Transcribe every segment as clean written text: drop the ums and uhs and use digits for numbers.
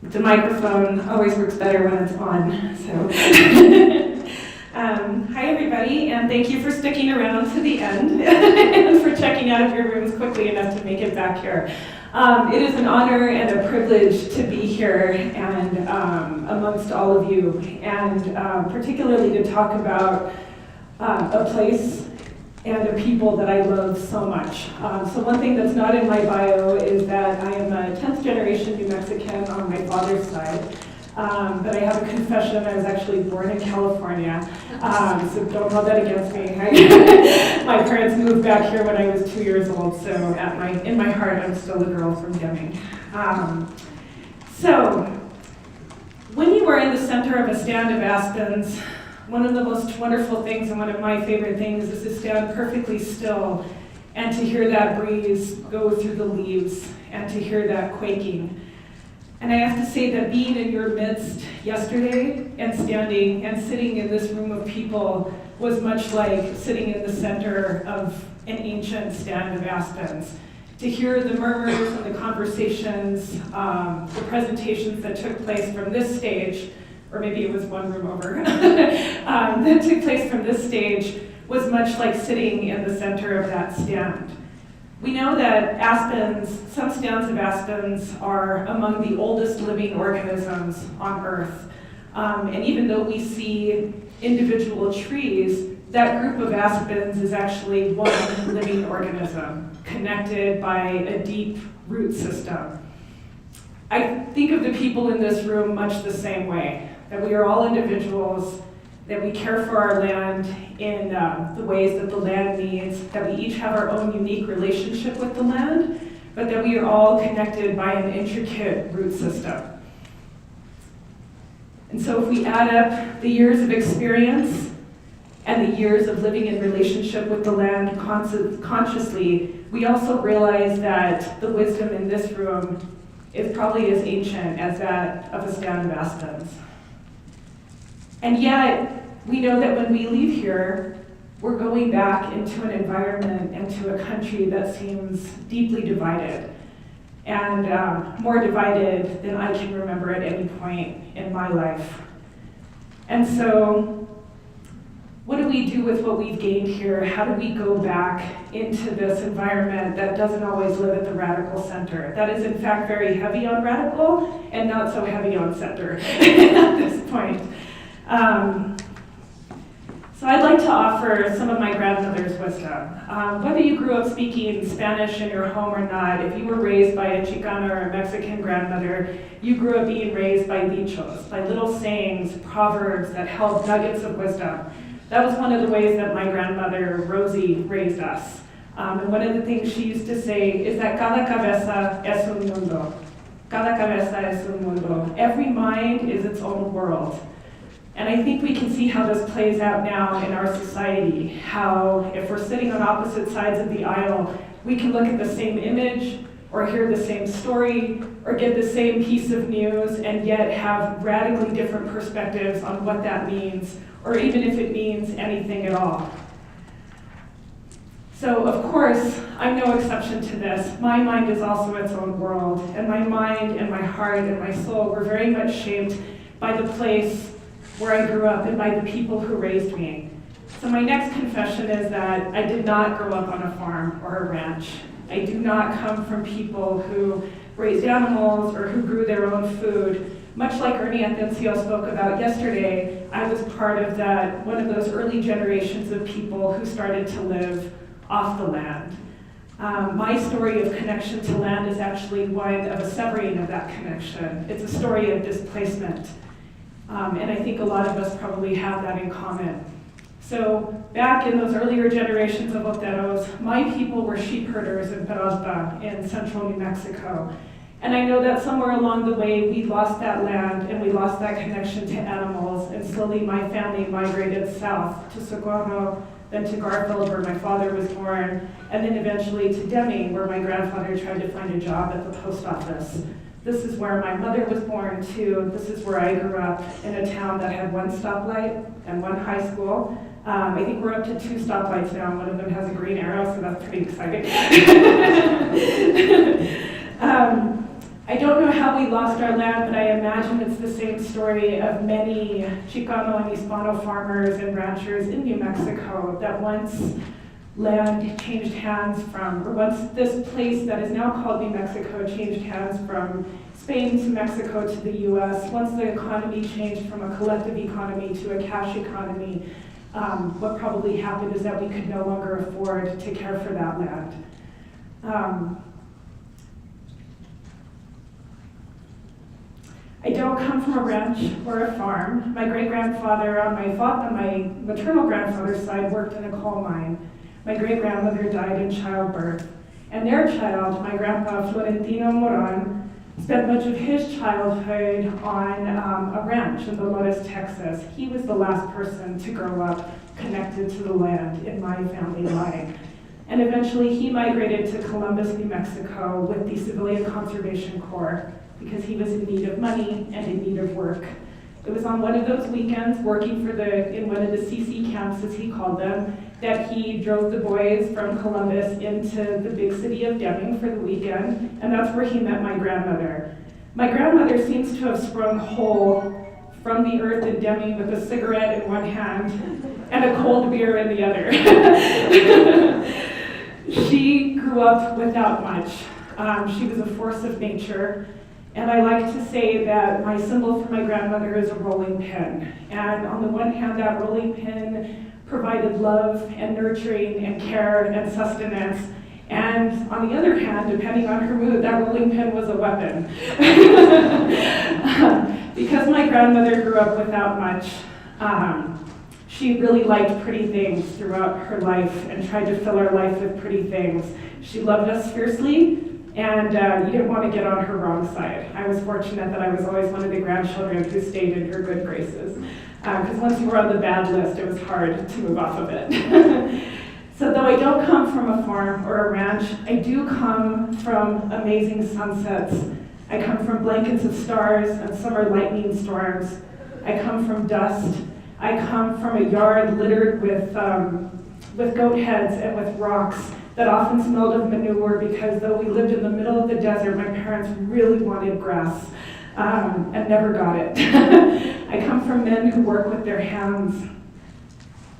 The microphone always works better when it's on, so. Hi everybody, and thank you for sticking around to the end and for checking out of your rooms quickly enough to make it back here. It is an honor and a privilege to be here and amongst all of you, and particularly to talk about a place and a people that I love so much. So one thing that's not in my bio is that I am a 10th generation New Mexican on my father's side. But I have a confession, I was actually born in California, so don't hold that against me. My parents moved back here when I was 2 years old, so in my heart I'm still a girl from Deming. So, when you are in the center of a stand of aspens, one of the most wonderful things and one of my favorite things is to stand perfectly still and to hear that breeze go through the leaves and to hear that quaking. And I have to say that being in your midst yesterday and standing and sitting in this room of people was much like sitting in the center of an ancient stand of aspens. To hear the murmurs and the conversations, the presentations that took place from this stage, or maybe it was one room over, that took place from this stage was much like sitting in the center of that stand. We know that aspens, some stands of aspens are among the oldest living organisms on Earth. And even though we see individual trees, that group of aspens is actually one living organism connected by a deep root system. I think of the people in this room much the same way, that we are all individuals, that we care for our land in the ways that the land needs, that we each have our own unique relationship with the land, but that we are all connected by an intricate root system. And so if we add up the years of experience and the years of living in relationship with the land consciously, we also realize that the wisdom in this room is probably as ancient as that of a stand of aspens. And yet, we know that when we leave here, we're going back into an environment and to a country that seems deeply divided, and more divided than I can remember at any point in my life. And so, what do we do with what we've gained here? How do we go back into this environment that doesn't always live at the radical center? That is in fact very heavy on radical and not so heavy on center at this point. So I'd like to offer some of my grandmother's wisdom. Whether you grew up speaking Spanish in your home or not, if you were raised by a Chicana or a Mexican grandmother, you grew up being raised by dichos, by little sayings, proverbs that held nuggets of wisdom. That was one of the ways that my grandmother, Rosie, raised us. And one of the things she used to say is that cada cabeza es un mundo. Cada cabeza es un mundo. Every mind is its own world. And I think we can see how this plays out now in our society, how if we're sitting on opposite sides of the aisle, we can look at the same image or hear the same story or get the same piece of news and yet have radically different perspectives on what that means, or even if it means anything at all. So of course, I'm no exception to this. My mind is also its own world, and my mind and my heart and my soul were very much shaped by the place where I grew up and by the people who raised me. So my next confession is that I did not grow up on a farm or a ranch. I do not come from people who raised animals or who grew their own food. Much like Ernie Atencio spoke about yesterday, I was part of that, one of those early generations of people who started to live off the land. My story of connection to land is actually one of a severing of that connection. It's a story of displacement. And I think a lot of us probably have that in common. So back in those earlier generations of Oteros, my people were sheep herders in Peralta in central New Mexico. And I know that somewhere along the way, we lost that land and we lost that connection to animals, and slowly my family migrated south to Socorro, then to Garfield, where my father was born, and then eventually to Deming, where my grandfather tried to find a job at the post office. This is where my mother was born too. This is where I grew up, in a town that had one stoplight and one high school. I think we're up to 2 stoplights now. One of them has a green arrow, so that's pretty exciting. I don't know how we lost our land, but I imagine it's the same story of many Chicano and Hispano farmers and ranchers in New Mexico, that once land changed hands from, or once this place that is now called New Mexico changed hands from Spain to Mexico to the US, once the economy changed from a collective economy to a cash economy, what probably happened is that we could no longer afford to care for that land. I don't come from a ranch or a farm. My great-grandfather on my maternal grandfather's side worked in a coal mine. My great-grandmother died in childbirth. And their child, my grandpa Florentino Moran, spent much of his childhood on a ranch in Dolores, Texas. He was the last person to grow up connected to the land in my family line. And eventually he migrated to Columbus, New Mexico with the Civilian Conservation Corps because he was in need of money and in need of work. It was on one of those weekends, working in one of the CC camps, as he called them, that he drove the boys from Columbus into the big city of Deming for the weekend, and that's where he met my grandmother. My grandmother seems to have sprung whole from the earth in Deming with a cigarette in one hand and a cold beer in the other. She grew up without much. She was a force of nature. And I like to say that my symbol for my grandmother is a rolling pin. And on the one hand, that rolling pin provided love and nurturing and care and sustenance. And on the other hand, depending on her mood, that rolling pin was a weapon. Because my grandmother grew up without much, she really liked pretty things throughout her life and tried to fill her life with pretty things. She loved us fiercely. And you didn't want to get on her wrong side. I was fortunate that I was always one of the grandchildren who stayed in her good graces. Because once you were on the bad list, it was hard to move off of it. So though I don't come from a farm or a ranch, I do come from amazing sunsets. I come from blankets of stars and summer lightning storms. I come from dust. I come from a yard littered with goat heads and with rocks that often smelled of manure because though we lived in the middle of the desert, my parents really wanted grass and never got it. I come from men who work with their hands,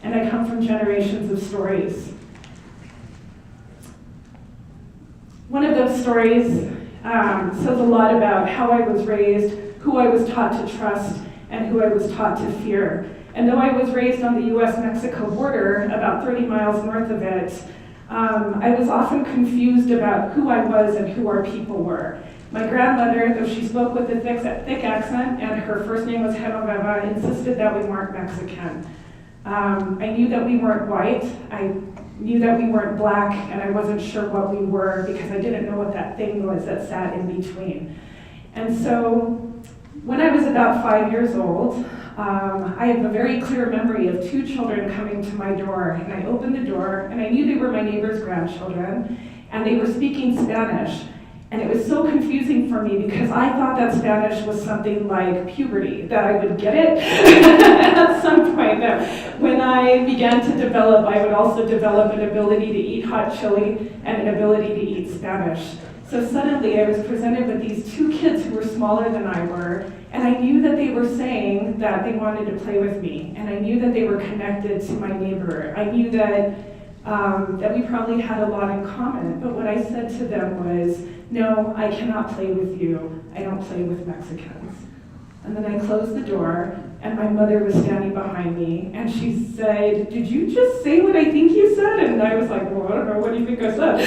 and I come from generations of stories. One of those stories says a lot about how I was raised, who I was taught to trust, and who I was taught to fear. And though I was raised on the US-Mexico border, about 30 miles north of it, I was often confused about who I was and who our people were. My grandmother, though she spoke with a thick accent and her first name was Genoveva, insisted that we weren't Mexican. I knew that we weren't white, I knew that we weren't black, and I wasn't sure what we were because I didn't know what that thing was that sat in between. And so when I was about 5 years old, I have a very clear memory of two children coming to my door, and I opened the door, and I knew they were my neighbor's grandchildren, and they were speaking Spanish. And it was so confusing for me because I thought that Spanish was something like puberty, that I would get it at some point. That when I began to develop, I would also develop an ability to eat hot chili and an ability to eat Spanish. So suddenly I was presented with these two kids who were smaller than I were, and I knew that they were saying that they wanted to play with me, and I knew that they were connected to my neighbor. I knew that we probably had a lot in common, but what I said to them was, no, I cannot play with you. I don't play with Mexicans. And then I closed the door, and my mother was standing behind me, and she said, did you just say what I think you said? And I was like, well, I don't know, what do you think I said?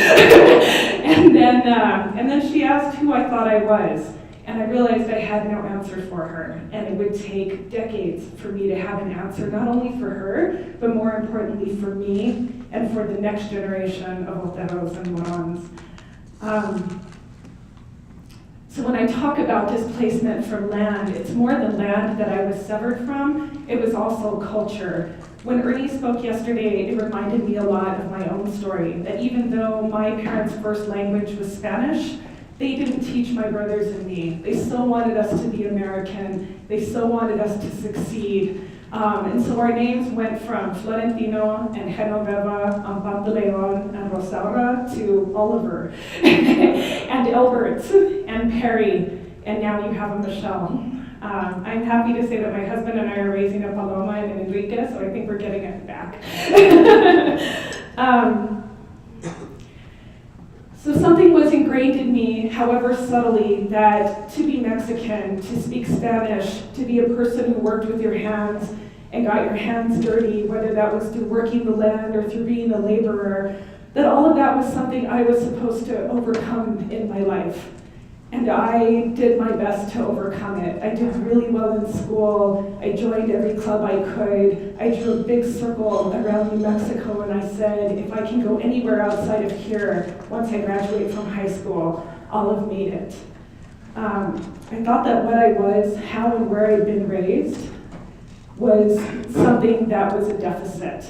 and then she asked who I thought I was, and I realized I had no answer for her, and it would take decades for me to have an answer, not only for her, but more importantly for me, and for the next generation of Oteros and Morons. So when I talk about displacement from land, it's more than land that I was severed from, it was also culture. When Ernie spoke yesterday, it reminded me a lot of my own story, that even though my parents' first language was Spanish, they didn't teach my brothers and me. They still wanted us to be American, they still wanted us to succeed. And so our names went from Florentino and Genoveva and Pantaleon and Rosaura to Oliver and Albert and Perry and now you have a Michelle. I'm happy to say that my husband and I are raising a Paloma and an Enrique, so I think we're getting it back. So something was ingrained in me, however subtly, that to be Mexican, to speak Spanish, to be a person who worked with your hands and got your hands dirty, whether that was through working the land or through being a laborer, that all of that was something I was supposed to overcome in my life. And I did my best to overcome it. I did really well in school. I joined every club I could. I drew a big circle around New Mexico, and I said, if I can go anywhere outside of here, once I graduate from high school, I'll have made it. I thought that what I was, how and where I'd been raised, was something that was a deficit.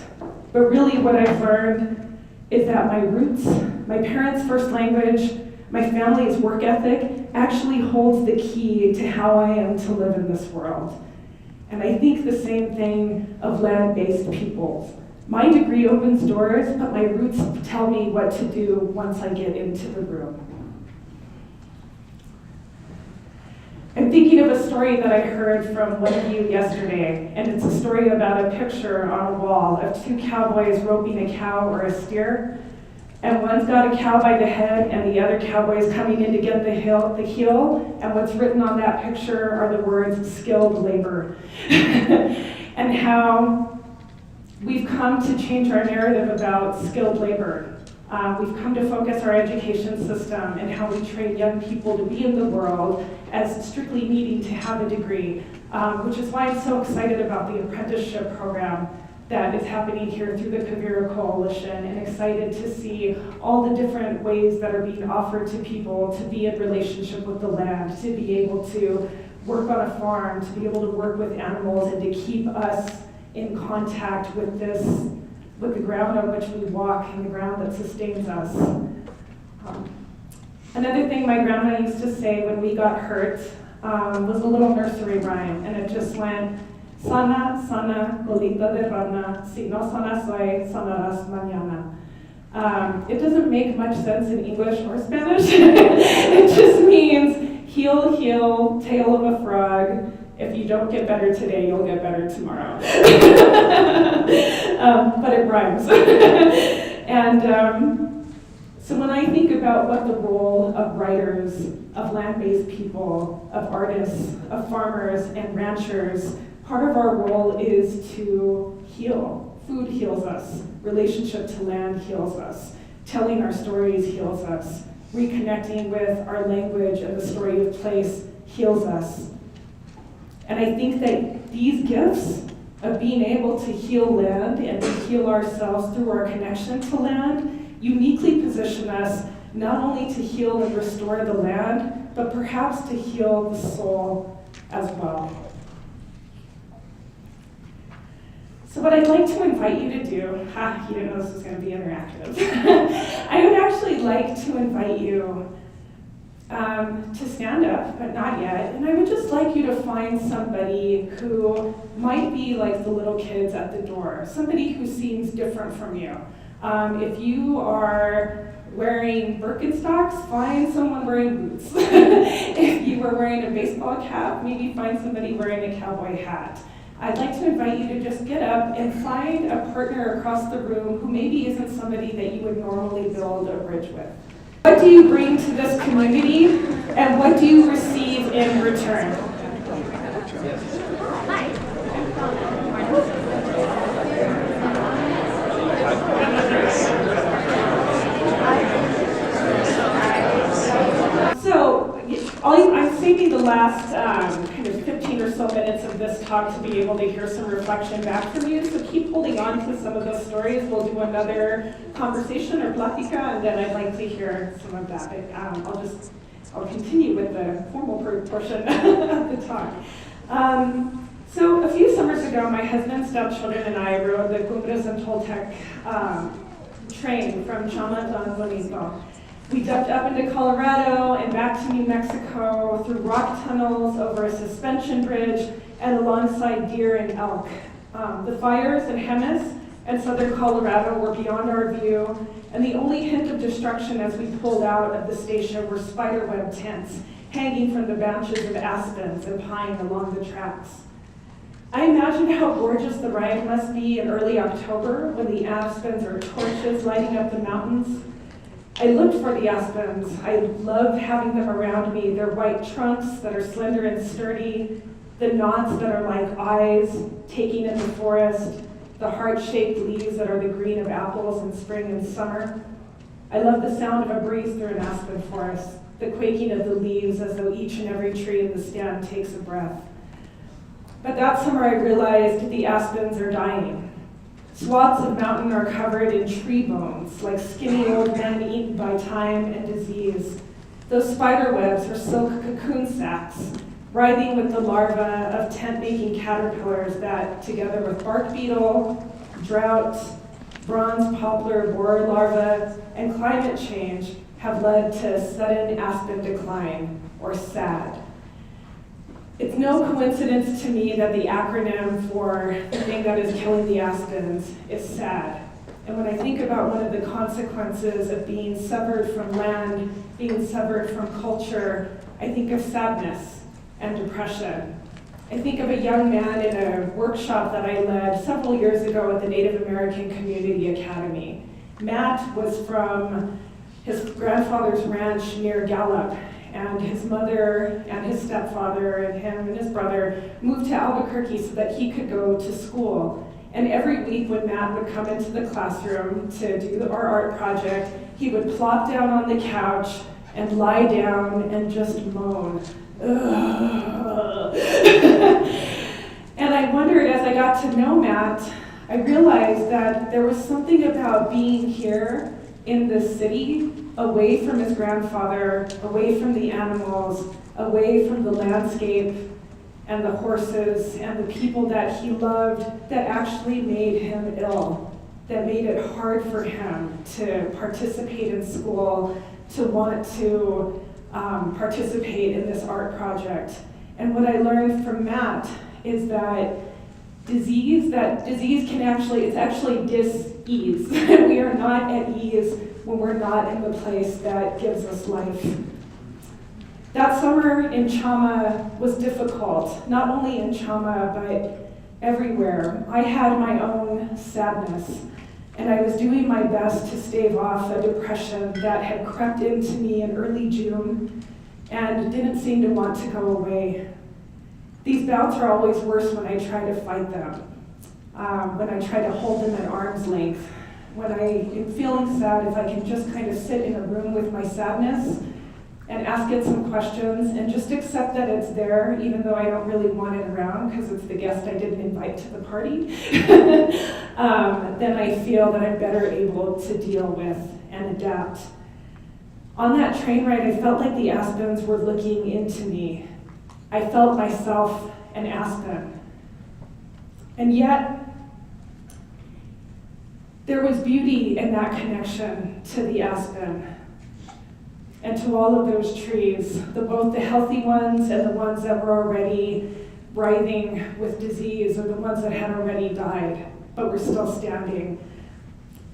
But really what I've learned is that my roots, my parents' first language, my family's work ethic actually holds the key to how I am to live in this world. And I think the same thing of land-based peoples. My degree opens doors, but my roots tell me what to do once I get into the room. I'm thinking of a story that I heard from one of you yesterday, and it's a story about a picture on a wall of two cowboys roping a cow or a steer. And one's got a cow by the head, and the other cowboy is coming in to get the heel, and what's written on that picture are the words, skilled labor. And how we've come to change our narrative about skilled labor. We've come to focus our education system and how we train young people to be in the world as strictly needing to have a degree, which is why I'm so excited about the apprenticeship program that is happening here through the Quivira Coalition, and excited to see all the different ways that are being offered to people to be in relationship with the land, to be able to work on a farm, to be able to work with animals, and to keep us in contact with the ground on which we walk and the ground that sustains us. Another thing my grandma used to say when we got hurt was a little nursery rhyme, and it just went, sana, sana, colita de rana, si no sanas hoy, sanarás mañana. It doesn't make much sense in English or Spanish. It just means heal, heal, tail of a frog. If you don't get better today, you'll get better tomorrow. But it rhymes. And so when I think about what the role of writers, of land-based people, of artists, of farmers and ranchers, part of our role is to heal. Food heals us. Relationship to land heals us. Telling our stories heals us. Reconnecting with our language and the story of place heals us. And I think that these gifts of being able to heal land and to heal ourselves through our connection to land uniquely position us not only to heal and restore the land, but perhaps to heal the soul as well. So what I'd like to invite you to do, you didn't know this was going to be interactive. I would actually like to invite you to stand up, but not yet. And I would just like you to find somebody who might be like the little kids at the door, somebody who seems different from you. If you are wearing Birkenstocks, find someone wearing boots. If you were wearing a baseball cap, maybe find somebody wearing a cowboy hat. I'd like to invite you to just get up and find a partner across the room who maybe isn't somebody that you would normally build a bridge with. What do you bring to this community, and what do you receive in return? So, I'm saving the last kind of 15 or so minutes of this talk to be able to hear some reflection back from you. So keep holding on to some of those stories. We'll do another conversation or plática, and then I'd like to hear some of that. But, I'll continue with the formal portion of the talk. So a few summers ago, my husband, stepchildren, and I rode the Cumbres and Toltec train from Chama to Bonito. We ducked up into Colorado and back to New Mexico through rock tunnels, over a suspension bridge, and alongside deer and elk. The fires in Jemez and southern Colorado were beyond our view, and the only hint of destruction as we pulled out of the station were spiderweb tents hanging from the branches of aspens and pine along the tracks. I imagine how gorgeous the ride must be in early October when the aspens are torches lighting up the mountains. I looked for the aspens. I love having them around me. Their white trunks that are slender and sturdy, the knots that are like eyes taking in the forest, the heart-shaped leaves that are the green of apples in spring and summer. I love the sound of a breeze through an aspen forest, the quaking of the leaves as though each and every tree in the stand takes a breath. But that summer I realized the aspens are dying. Swaths of mountain are covered in tree bones, like skinny old men eaten by time and disease. Those spider webs are silk cocoon sacs, writhing with the larvae of tent-making caterpillars that, together with bark beetle, drought, bronze poplar borer larvae, and climate change, have led to sudden aspen decline, or SAD. It's no coincidence to me that the acronym for the thing that is killing the aspens is SAD. And when I think about one of the consequences of being severed from land, being severed from culture, I think of sadness and depression. I think of a young man in a workshop that I led several years ago at the Native American Community Academy. Matt was from his grandfather's ranch near Gallup, and his mother and his stepfather and him and his brother moved to Albuquerque so that he could go to school. And every week when Matt would come into the classroom to do our art project, he would plop down on the couch and lie down and just moan. And I wondered, as I got to know Matt, I realized that there was something about being here in this city, away from his grandfather, away from the animals, away from the landscape and the horses and the people that he loved, that actually made him ill, that made it hard for him to participate in school, to want to participate in this art project. And what I learned from Matt is that disease can actually, it's actually dis-ease. We are not at ease when we're not in the place that gives us life. That summer in Chama was difficult, not only in Chama, but everywhere. I had my own sadness, and I was doing my best to stave off a depression that had crept into me in early June and didn't seem to want to go away. These bouts are always worse when I try to fight them, when I try to hold them at arm's length. When I am feeling sad, if I can just kind of sit in a room with my sadness and ask it some questions and just accept that it's there, even though I don't really want it around because it's the guest I didn't invite to the party, then I feel that I'm better able to deal with and adapt. On that train ride, I felt like the aspens were looking into me. I felt myself an aspen. And yet, there was beauty in that connection to the aspen and to all of those trees, both the healthy ones and the ones that were already writhing with disease, or the ones that had already died but were still standing.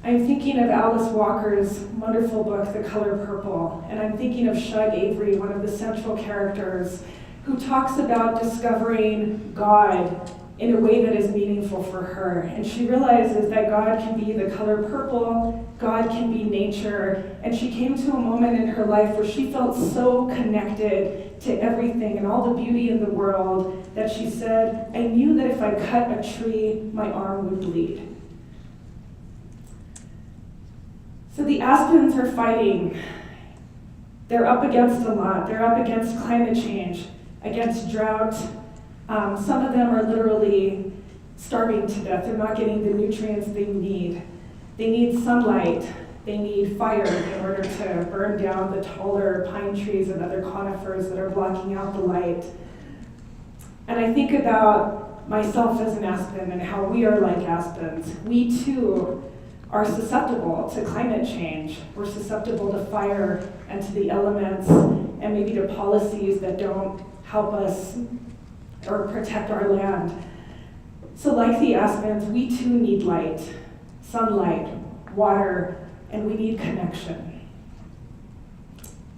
I'm thinking of Alice Walker's wonderful book, The Color Purple, and I'm thinking of Shug Avery, one of the central characters, who talks about discovering God in a way that is meaningful for her. And she realizes that God can be the color purple, God can be nature, and she came to a moment in her life where she felt so connected to everything and all the beauty in the world that she said, I knew that if I cut a tree, my arm would bleed. So the aspens are fighting. They're up against a lot. They're up against climate change, against drought. Some of them are literally starving to death. They're not getting the nutrients they need. They need sunlight. They need fire in order to burn down the taller pine trees and other conifers that are blocking out the light. And I think about myself as an aspen and how we are like aspens. We too are susceptible to climate change. We're susceptible to fire and to the elements and maybe to policies that don't help us or protect our land. So like the aspens, we too need light, sunlight, water, and we need connection.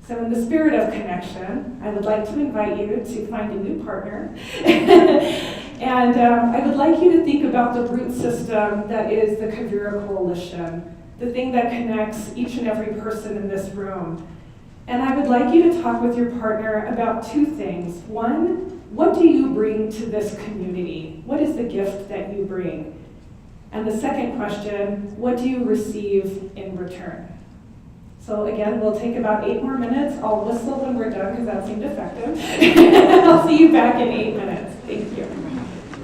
So in the spirit of connection, I would like to invite you to find a new partner. And I would like you to think about the root system that is the Quivira Coalition, the thing that connects each and every person in this room. And I would like you to talk with your partner about two things. One, what do you bring to this community? What is the gift that you bring? And the second question, what do you receive in return? So again, we'll take about 8 more minutes. I'll whistle when we're done because that seemed effective. I'll see you back in 8 minutes. Thank you.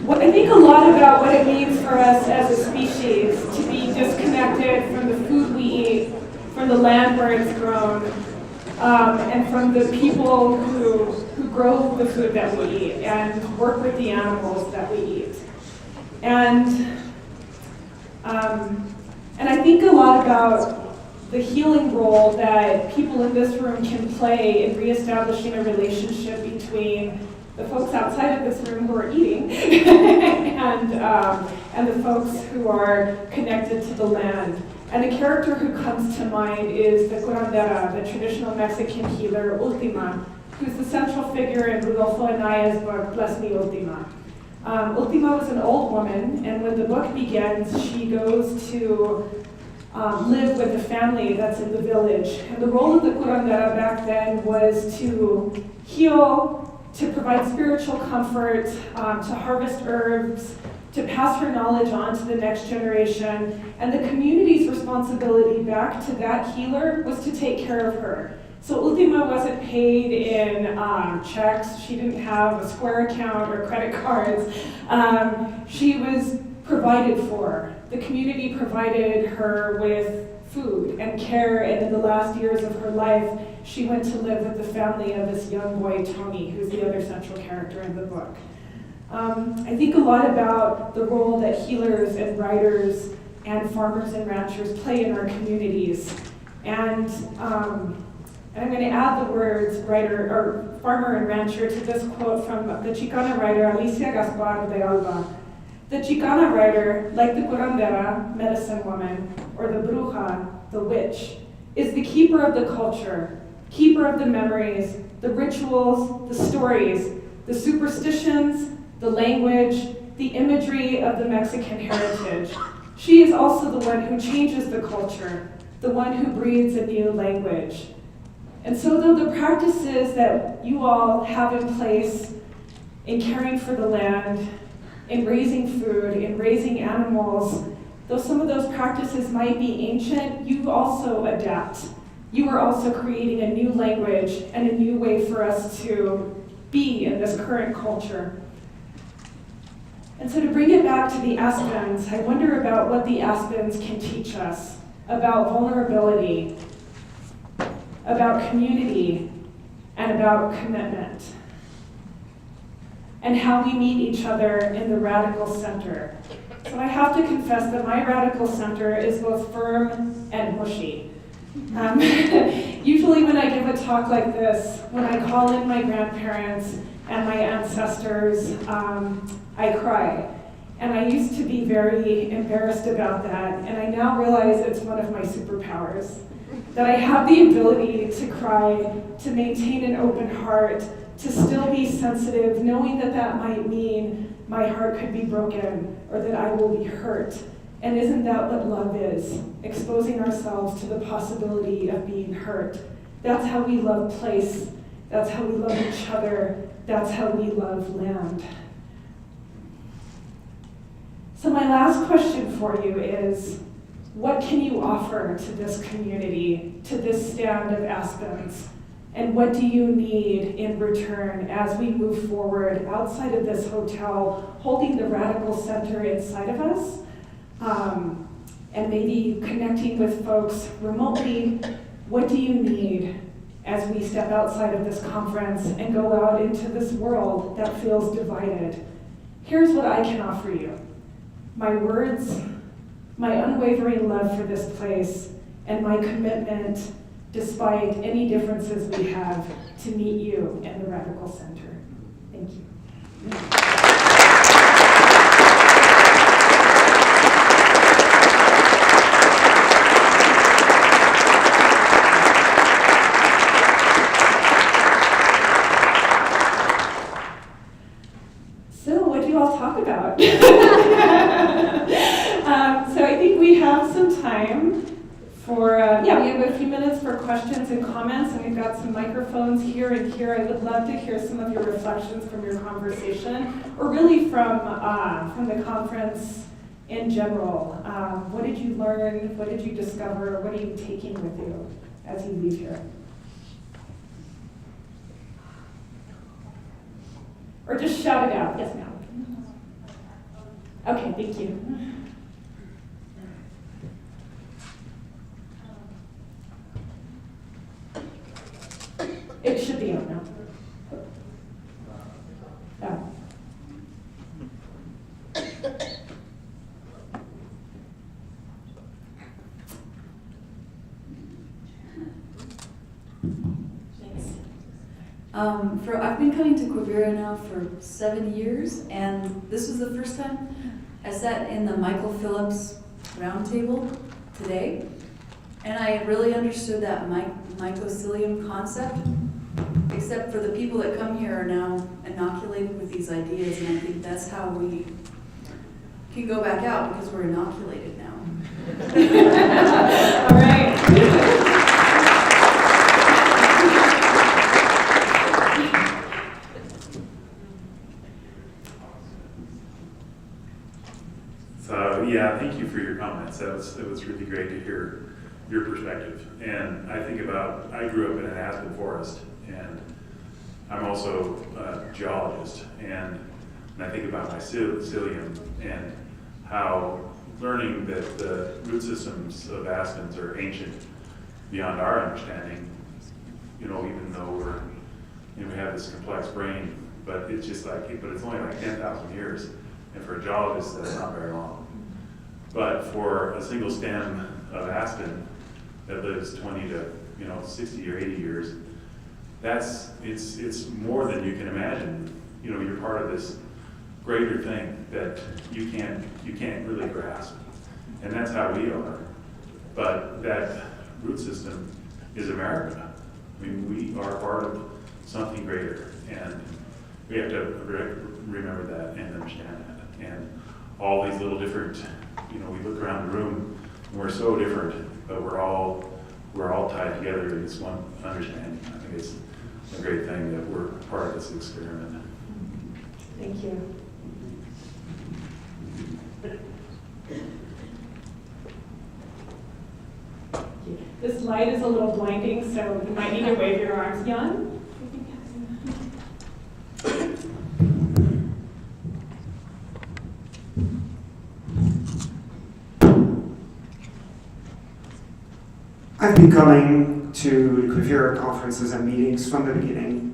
I think a lot about what it means for us as a species to be disconnected from the food we eat, from the land where it's grown, and from the people who grow the food that we eat and work with the animals that we eat. And I think a lot about the healing role that people in this room can play in reestablishing a relationship between the folks outside of this room who are eating and the folks who are connected to the land. And a character who comes to mind is the curandera, the traditional Mexican healer, Ultima, who's the central figure in Rodolfo Anaya's book, Bless Me, Ultima. Ultima was an old woman, and when the book begins, she goes to live with a family that's in the village. And the role of the curandera back then was to heal, to provide spiritual comfort, to harvest herbs, to pass her knowledge on to the next generation. And the community's responsibility back to that healer was to take care of her. So Ultima wasn't paid in checks. She didn't have a Square account or credit cards. She was provided for. The community provided her with food and care, and in the last years of her life, she went to live with the family of this young boy, Tony, who's the other central character in the book. I think a lot about the role that healers and writers and farmers and ranchers play in our communities. And I'm going to add the words writer or farmer and rancher to this quote from the Chicana writer Alicia Gaspar de Alba. The Chicana writer, like the curandera, medicine woman, or the bruja, the witch, is the keeper of the culture, keeper of the memories, the rituals, the stories, the superstitions, the language, the imagery of the Mexican heritage. She is also the one who changes the culture, the one who breathes a new language. And so though the practices that you all have in place in caring for the land, in raising food, in raising animals, though some of those practices might be ancient, you also adapt. You are also creating a new language and a new way for us to be in this current culture. And so to bring it back to the Aspens, I wonder about what the Aspens can teach us about vulnerability, about community, and about commitment, and how we meet each other in the radical center. So I have to confess that my radical center is both firm and mushy. Usually when I give a talk like this, when I call in my grandparents and my ancestors, I cry. And I used to be very embarrassed about that, and I now realize it's one of my superpowers. That I have the ability to cry, to maintain an open heart, to still be sensitive, knowing that that might mean my heart could be broken or that I will be hurt. And isn't that what love is? Exposing ourselves to the possibility of being hurt. That's how we love place. That's how we love each other. That's how we love land. So my last question for you is, what can you offer to this community, to this stand of Aspens? And what do you need in return as we move forward outside of this hotel, holding the radical center inside of us, and maybe connecting with folks remotely? What do you need as we step outside of this conference and go out into this world that feels divided? Here's what I can offer you. My words, my unwavering love for this place, and my commitment, despite any differences we have, to meet you in the Radical Center. Thank you. questions and comments, and we've got some microphones here and here. I would love to hear some of your reflections from your conversation, or really from the conference in general. What did you learn? What did you discover? What are you taking with you as you leave here? Or just shout it out. Yes, ma'am. Okay, thank you. It should be on now. Oh. I've been coming to Quivira now for 7 years, and this was the first time I sat in the Michael Phillips roundtable today, and I really understood that mycelium concept, except for the people that come here are now inoculated with these ideas, and I think that's how we can go back out, because we're inoculated now. All right. Yeah, thank you for your comments. It was really great to hear your perspective. And I think about, I grew up in an aspen forest, and I'm also a geologist, and I think about mycelium and how learning that the root systems of aspens are ancient beyond our understanding, even though we have this complex brain, but it's just but it's only like 10,000 years. And for a geologist, that's not very long. But for a single stem of aspen that lives 20 to 60 or 80 years, it's more than you can imagine. You're part of this greater thing that you can't really grasp, and that's how we are. But that root system is America. I mean, we are part of something greater, and we have to remember that and understand that. And all these little different, we look around the room and we're so different, but we're all tied together in this one understanding. I think it's a great thing that we're part of this experiment. Thank you. This light is a little blinding, so you might need to wave your arms. Jan? I've been coming to the Quivira conferences and meetings from the beginning,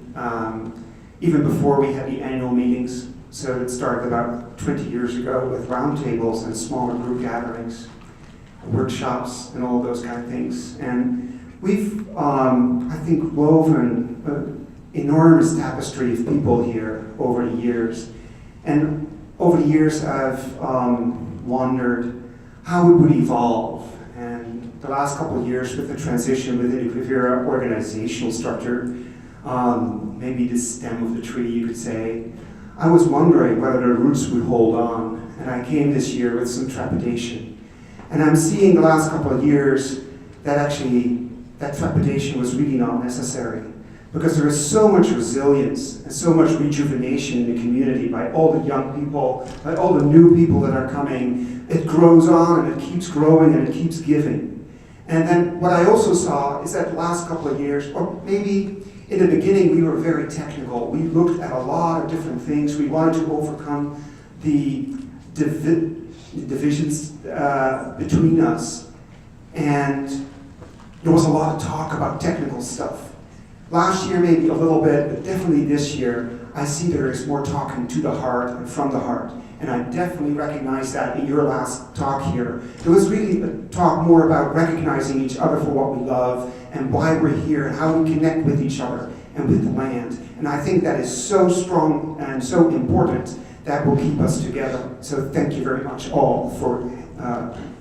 even before we had the annual meetings. So it started about 20 years ago with roundtables and smaller group gatherings, workshops, and all those kind of things. And we've, I think, woven an enormous tapestry of people here over the years. And over the years, I've wondered how it would evolve. And the last couple of years with the transition within the Quivira organizational structure, maybe the stem of the tree, you could say, I was wondering whether the roots would hold on. And I came this year with some trepidation. And I'm seeing the last couple of years that actually that trepidation was really not necessary, because there is so much resilience and so much rejuvenation in the community by all the young people, by all the new people that are coming. It grows on and it keeps growing and it keeps giving. And then what I also saw is that the last couple of years, or maybe in the beginning, we were very technical. We looked at a lot of different things. We wanted to overcome the divisions between us. And there was a lot of talk about technical stuff. Last year, maybe a little bit, but definitely this year, I see there is more talking to the heart and from the heart. And I definitely recognize that in your last talk here. There was really a talk more about recognizing each other for what we love and why we're here and how we connect with each other and with the land. And I think that is so strong and so important that will keep us together. So thank you very much all for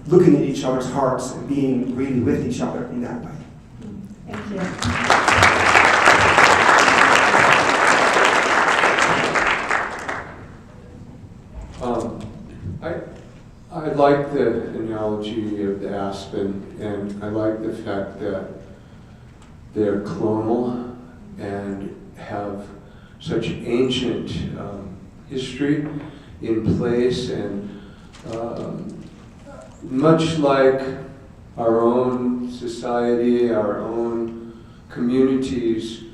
looking at each other's hearts and being really with each other in that way. Thank you. I like the analogy of the aspen, and I like the fact that they're clonal and have such ancient history in place, and much like our own society, our own communities,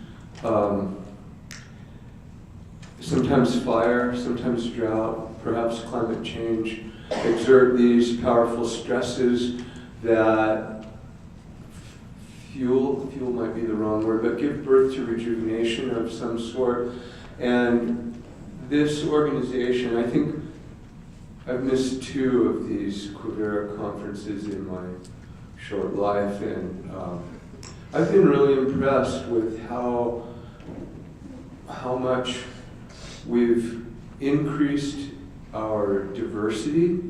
sometimes fire, sometimes drought, perhaps climate change, exert these powerful stresses that fuel might be the wrong word, but give birth to rejuvenation of some sort. And this organization, I think I've missed 2 of these Quivira conferences in my short life, and I've been really impressed with how much we've increased our diversity.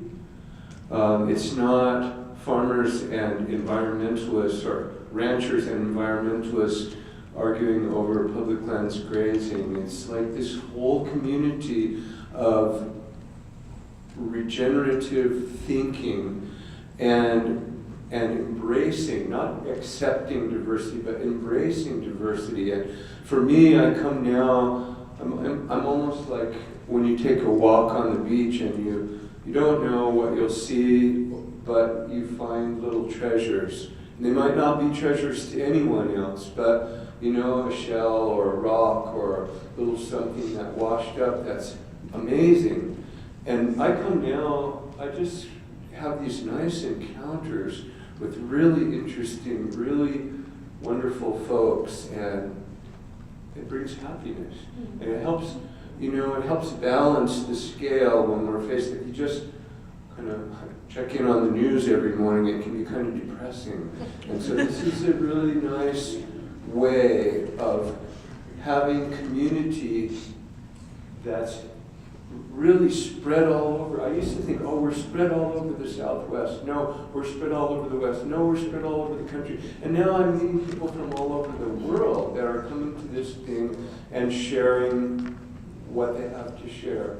It's not farmers and environmentalists, or ranchers and environmentalists arguing over public lands grazing. It's like this whole community of regenerative thinking and embracing, not accepting diversity, but embracing diversity. And for me, I come now, I'm almost like when you take a walk on the beach and you don't know what you'll see, but you find little treasures. And they might not be treasures to anyone else, but you know, a shell or a rock or a little something that washed up, that's amazing. And I come now, I just have these nice encounters with really interesting, really wonderful folks, and it brings happiness. And it helps, you know, it helps balance the scale when we're faced with, you just kind of check in on the news every morning, it can be kind of depressing. And so this is a really nice way of having community that's really spread all over. I used to think, oh, we're spread all over the Southwest. No, we're spread all over the West. No, we're spread all over the country. And now I'm meeting people from all over the world that are coming to this thing and sharing what they have to share.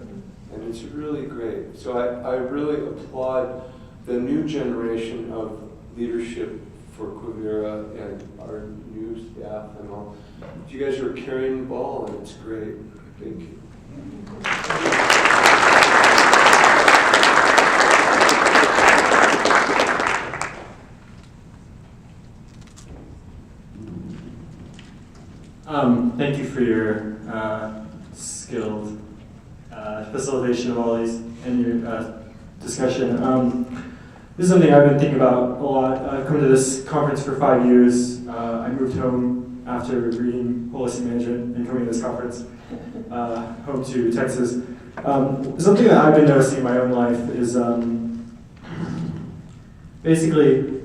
And it's really great. So I really applaud the new generation of leadership for Quivira and our new staff and all. You guys are carrying the ball, and it's great. Thank you. Thank you for your skilled facilitation of all these and your discussion. This is something I've been thinking about a lot. I've come to this conference for 5 years. I moved home after reading Holistic Management and coming to this conference, home to Texas. Something that I've been noticing in my own life is basically,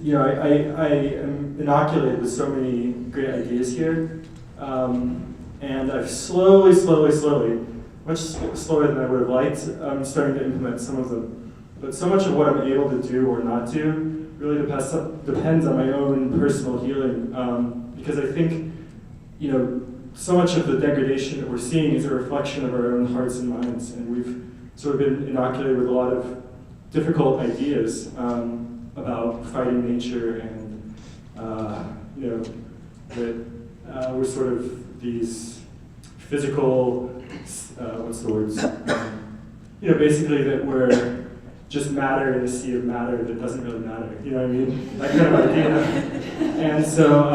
you know, I am inoculated with so many great ideas here, and I've slowly, much slower than I would have liked, starting to implement some of them. But so much of what I'm able to do or not do really depends on my own personal healing, because I think, you know, so much of the degradation that we're seeing is a reflection of our own hearts and minds, and we've sort of been inoculated with a lot of difficult ideas about fighting nature, and you know, that we're sort of these physical, what's the words? You know, basically that we're just matter in a sea of matter that doesn't really matter. You know what I mean? That kind of idea. And so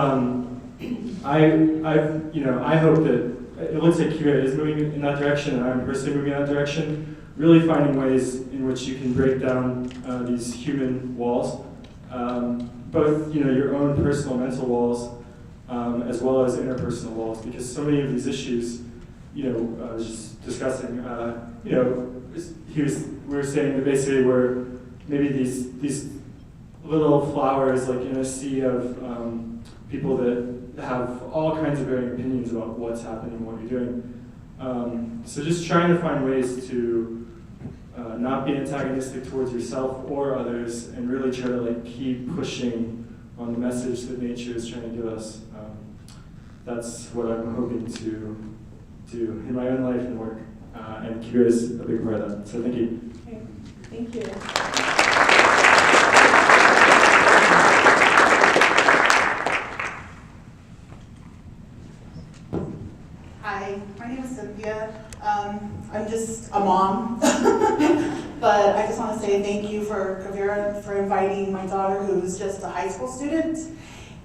I hope that it looks like Quivira is moving in that direction, and I'm personally moving in that direction. Really finding ways in which you can break down these human walls, both, you know, your own personal mental walls, as well as interpersonal walls, because so many of these issues, you know, I was just discussing, you know, we were saying that basically we're maybe these little flowers, like in a sea of people that have all kinds of varying opinions about what's happening, what you're doing. So just trying to find ways to not be antagonistic towards yourself or others, and really try to like keep pushing on the message that nature is trying to give us. That's what I'm hoping to do in my own life and work. And Quivira is a big part of that. So thank you. Okay. Thank you. Hi, my name is Cynthia. I'm just a mom, but I just want to say thank you for Quivira for inviting my daughter, who's just a high school student.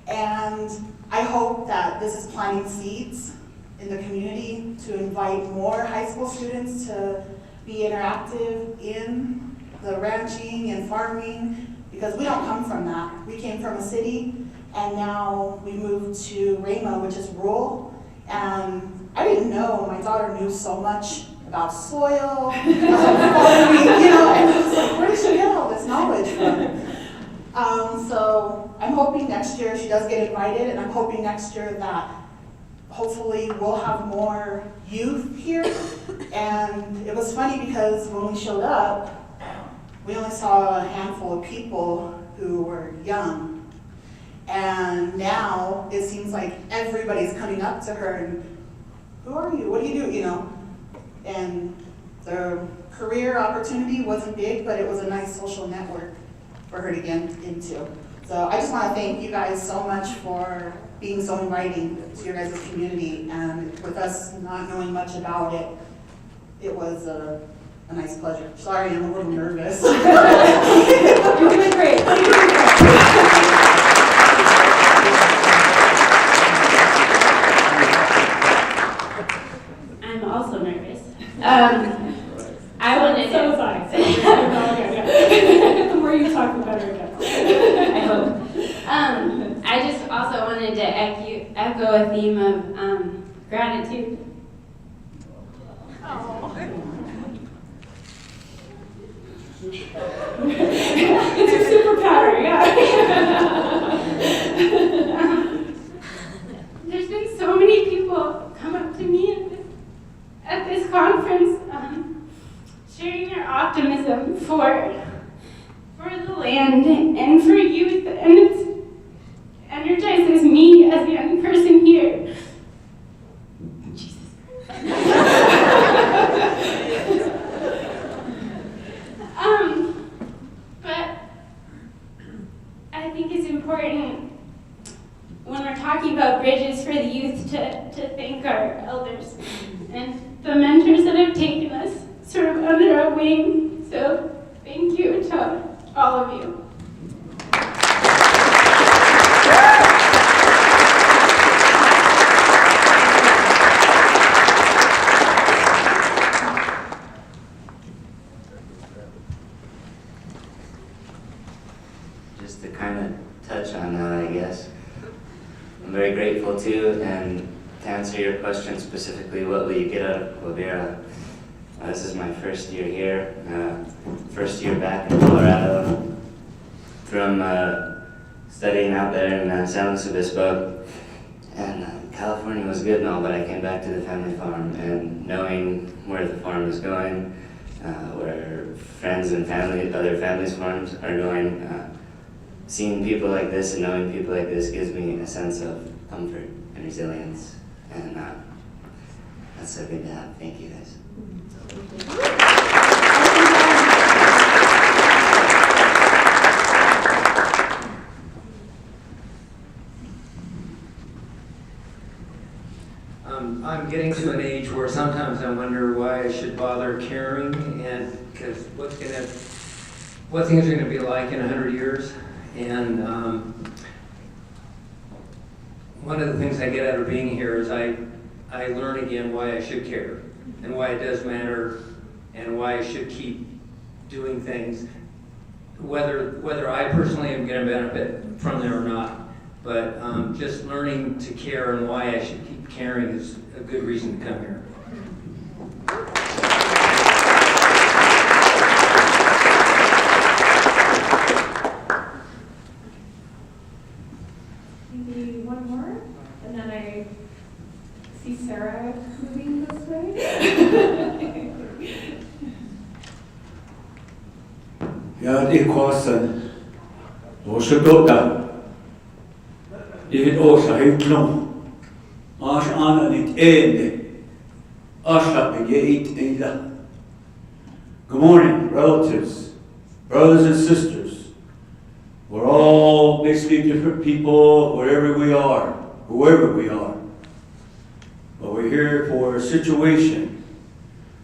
And I hope that this is planting seeds in the community to invite more high school students to be interactive in the ranching and farming, because we don't come from that. We came from a city, and now we moved to Rama, which is rural. And I didn't know my daughter knew so much about soil, farming, and I was like, where did she get all this knowledge from? So I'm hoping next year she does get invited, and I'm hoping next year that hopefully we'll have more youth here. And it was funny because when we showed up, we only saw a handful of people who were young. And now it seems like everybody's coming up to her and, who are you? What do you do? And the career opportunity wasn't big, but it was a nice social network for her to get into. So I just want to thank you guys so much for being so inviting to your guys' community. And with us not knowing much about it, it was a nice pleasure. Sorry, I'm a little nervous. You're doing great. You're doing great. I'm also nervous. I wanted So was to. I. The more you talk, the better it gets. I hope. I just also wanted to echo a theme of gratitude. It's your superpower, yeah. There's been so many people come up to me at this conference, sharing their optimism for the land and for youth, and it energizes me as a young person here. Jesus. But I think it's important when we're talking about bridges for the youth to thank our elders and the mentors that have taken us sort of under our wing. So thank you to all of you. Just to kind of touch on that, I guess. I'm very grateful too, and to answer your question specifically, what will you get out of Quivira? This is my first year here, first year back in Colorado, from studying out there in San Luis Obispo. And California was good and all, but I came back to the family farm, and knowing where the farm is going, where friends and other families' farms are going, seeing people like this and knowing people like this gives me a sense of comfort and resilience, and that's so good to have. Thank you guys. I'm getting to an age where sometimes I wonder why I should bother caring, and because what things are going to be like in 100 years. And one of the things I get out of being here is I learn again why I should care, and why it does matter, and why I should keep doing things, whether I personally am going to benefit from them or not. But just learning to care and why I should keep caring is a good reason to come here. Maybe one more, and then I see Sarah moving this way. Ja, det kostar. Och så dotta. Det är också hycklom. Ars annan ett ende. Asha begeit ida. Good morning, relatives, brothers and sisters. We're all basically different people wherever we are, whoever we are. but we're here for a situation.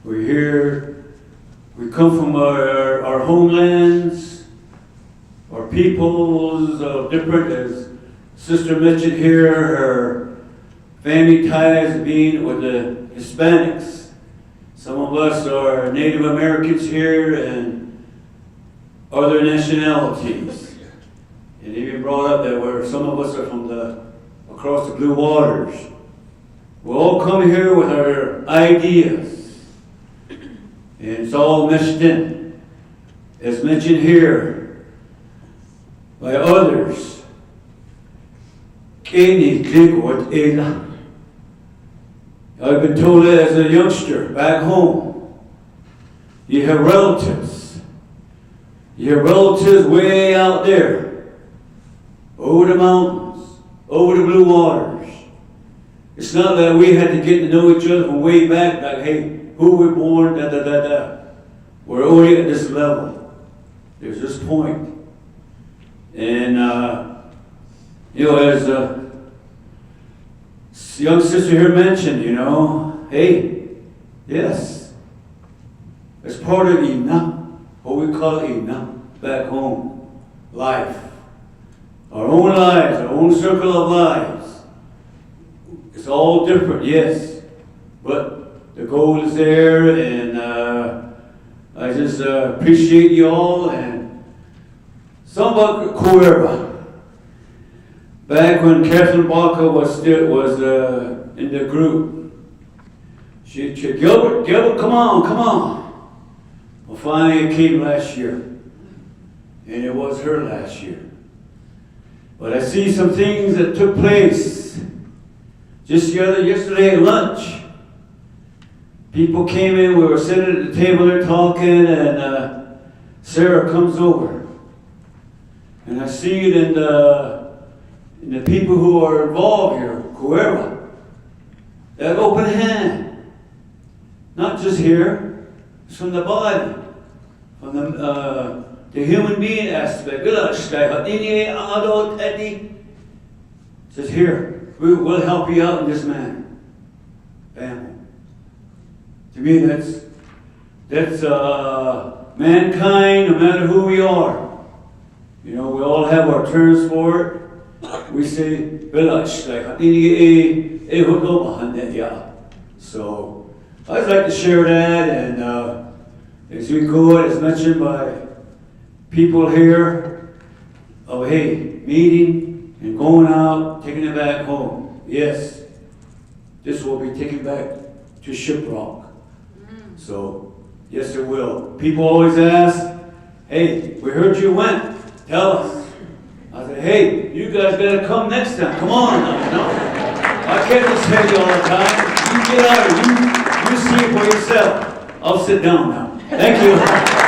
We're here, we come from our homelands, our peoples of different, as Sister mentioned here, her family ties being with the Hispanics. Some of us are Native Americans here and other nationalities. And even brought up that some of us are from across the blue waters. We all come here with our ideas. And it's all meshed in. As mentioned here by others. I've been told that as a youngster back home. You have relatives. You have relatives way out there. Over the mountains. Over the blue waters. It's not that we had to get to know each other from way back, like, hey, who we're born, da da da da. We're only at this level. There's this point. And, as young sister here mentioned, hey, yes, it's part of Ina, what we call Ina, back home, life. Our own lives, our own circle of lives. It's all different, yes, but the goal is there, and I just appreciate you all, and some about Quivira. Back when Catherine Baca was in the group, she said, Gilbert, come on. Well, finally it came last year. And it was her last year. But I see some things that took place just yesterday at lunch. People came in, we were sitting at the table there talking, and Sarah comes over. And I see it in the people who are involved here, Quivira, that open hand, not just here, it's from the body, from the human being aspect. It says here, we'll help you out in this manner. Family. To me, that's mankind, no matter who we are. We all have our terms for it. We say, so I'd like to share that, and as we go, as mentioned by people here, hey, meeting and going out, taking it back home. Yes, this will be taken back to Shiprock. So, yes, it will. People always ask, hey, we heard you went. Tell us. I said, hey, you guys gotta come next time. Come on now, I can't just tell you all the time. You get out of it. You see it for yourself. I'll sit down now. Thank you.